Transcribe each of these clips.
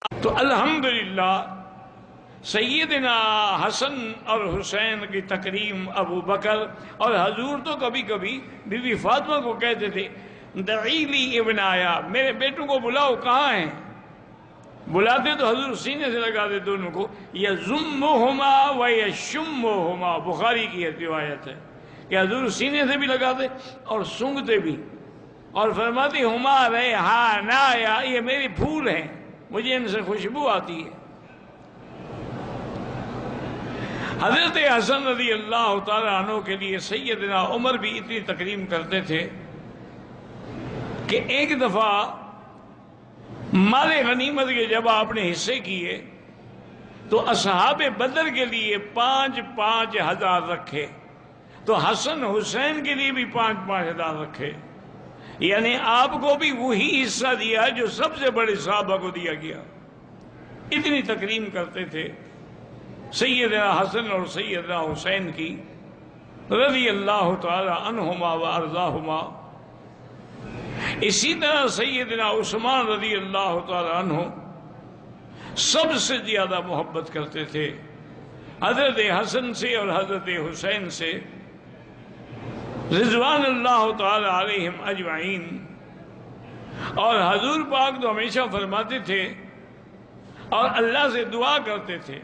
تو الحمدللہ سیدنا حسن اور حسین کی تکریم ابو بکر اور حضور تو کبھی کبھی بی بی فاطمہ کو کہتے تھے دعی لی ابنایا، میرے بیٹوں کو بلاؤ، کہاں ہیں؟ بلاتے تو حضور سینے سے لگاتے دونوں کو، یضمہما و یشمہما، بخاری کی روایت ہے کہ حضور سینے سے بھی لگاتے اور سونگھتے بھی، اور فرماتے ہما ریحانایا، یہ میرے پھول ہیں، مجھے ان سے خوشبو آتی ہے۔ حضرت حسن رضی اللہ تعالیٰ عنہ کے لیے سیدنا عمر بھی اتنی تکریم کرتے تھے کہ ایک دفعہ مال غنیمت کے جب آپ نے حصے کیے تو اصحاب بدر کے لیے 5,000 ہزار رکھے، تو حسن حسین کے لیے بھی 5,000 ہزار رکھے، یعنی آپ کو بھی وہی حصہ دیا جو سب سے بڑے صحابہ کو دیا گیا۔ اتنی تکریم کرتے تھے سیدنا حسن اور سیدنا حسین کی رضی اللہ تعالی عنہما و ارضاہما۔ اسی طرح سیدنا عثمان رضی اللہ تعالی عنہ سب سے زیادہ محبت کرتے تھے حضرت حسن سے اور حضرت حسین سے رضوان اللہ تعالی علیہم اجمعین۔ اور حضور پاک تو ہمیشہ فرماتے تھے اور اللہ سے دعا کرتے تھے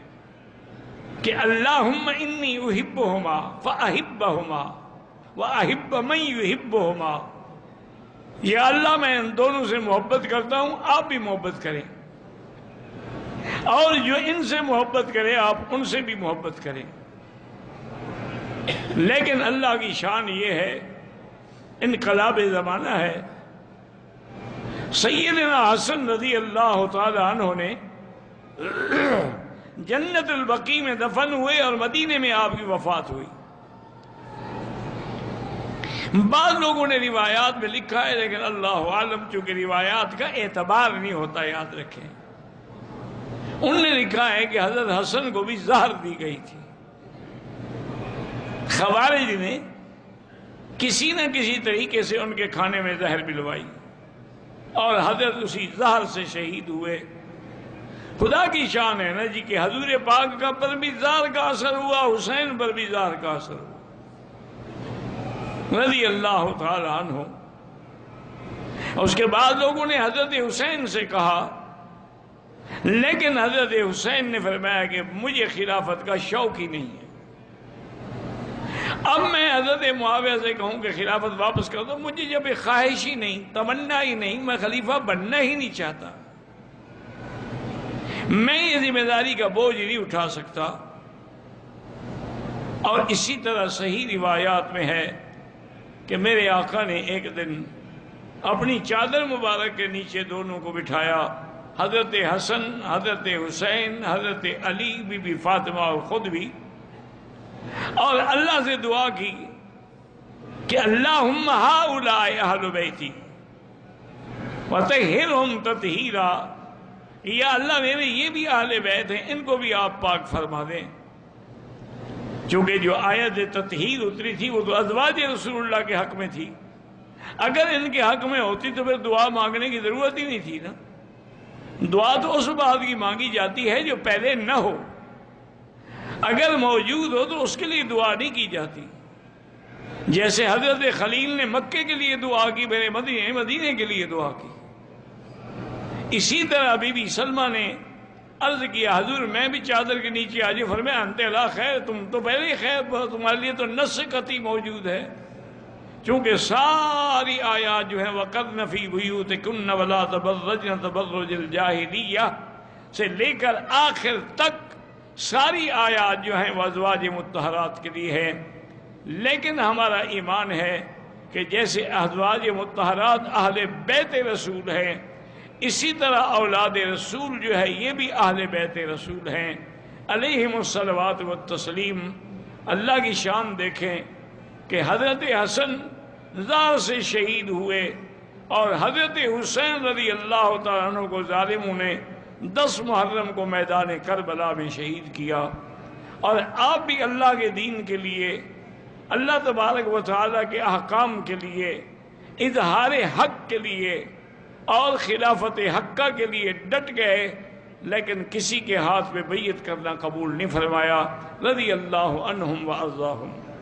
کہ اللہم انی احبہما فاحبہما واحب من یحبہما، یا اللہ میں ان دونوں سے محبت کرتا ہوں، آپ بھی محبت کریں، اور جو ان سے محبت کرے آپ ان سے بھی محبت کریں۔ لیکن اللہ کی شان یہ ہے، انقلاب زمانہ ہے، سیدنا حسن رضی اللہ تعالی عنہ نے جنت البقیع میں دفن ہوئے اور مدینے میں آپ کی وفات ہوئی۔ بعض لوگوں نے روایات میں لکھا ہے، لیکن اللہ عالم، چونکہ روایات کا اعتبار نہیں ہوتا، یاد رکھیں۔ انہوں نے لکھا ہے کہ حضرت حسن کو بھی زہر دی گئی تھی، خوارج نے کسی نہ کسی طریقے سے ان کے کھانے میں زہر ملوائی اور حضرت اسی زہر سے شہید ہوئے۔ خدا کی شان ہے نا جی کہ حضور پاک کا پر بھی زہر کا اثر ہوا، حسین پر بھی زہر کا اثر ہوا رضی اللہ تعالی عنہ۔ اس کے بعد لوگوں نے حضرت حسین سے کہا، لیکن حضرت حسین نے فرمایا کہ مجھے خلافت کا شوق ہی نہیں ہے۔ اب میں حضرت معاویہ سے کہوں کہ خلافت واپس کر دو، مجھے جب ایک خواہش ہی نہیں، تمنا ہی نہیں، میں خلیفہ بننا ہی نہیں چاہتا، میں یہ ذمہ داری کا بوجھ نہیں اٹھا سکتا۔ اور اسی طرح صحیح روایات میں ہے کہ میرے آقا نے ایک دن اپنی چادر مبارک کے نیچے دونوں کو بٹھایا، حضرت حسن، حضرت حسین، حضرت علی، بی بی فاطمہ اور خود بھی، اور اللہ سے دعا کی کہ اللہم ہؤلاء اہل بیتی وطہرہم تطہیرا، یا اللہ میرے یہ بھی اہل بیت ہیں، ان کو بھی آپ پاک فرما دیں۔ چونکہ جو آیت تطہیر اتری تھی وہ تو ازواج رسول اللہ کے حق میں تھی، اگر ان کے حق میں ہوتی تو پھر دعا مانگنے کی ضرورت ہی نہیں تھی نا۔ دعا تو اس بات کی مانگی جاتی ہے جو پہلے نہ ہو، اگر موجود ہو تو اس کے لیے دعا نہیں کی جاتی۔ جیسے حضرت خلیل نے مکے کے لیے دعا کی، میرے مدینے کے لیے دعا کی۔ اسی طرح بی بی سلمہ نے عرض کیا، حضور میں بھی چادر کے نیچے آجی، فرمایا انت لا خیر، تم تو پہلے ہی خیر، تمہارے لیے تو نص قطعی موجود ہے، چونکہ ساری آیات جو ہیں وَقَرْنَ فِي بُيُوتِكُنَّ وَلَا تَبَرَّجْنَ تَبَرُّجَ الْجَاهِلِيَّةِ سے لے کر آخر تک ساری آیات جو ہیں وہ ازواج مطہرات کے لیے ہیں۔ لیکن ہمارا ایمان ہے کہ جیسے ازواج مطہرات اہل بیت رسول ہیں، اسی طرح اولاد رسول جو ہے یہ بھی اہل بیت رسول ہیں علیہم الصلوات والتسلیم۔ اللہ کی شان دیکھیں کہ حضرت حسن زار سے شہید ہوئے اور حضرت حسین رضی اللہ تعالیٰ عنہ کو ظالموں نے 10 محرم کو میدان کربلا میں شہید کیا۔ اور آپ بھی اللہ کے دین کے لیے، اللہ تبارک و تعالیٰ کے احکام کے لیے، اظہار حق کے لیے اور خلافت حقہ کے لیے ڈٹ گئے، لیکن کسی کے ہاتھ میں بیعت کرنا قبول نہیں فرمایا. رضی اللہ عنہم و ارضاہم.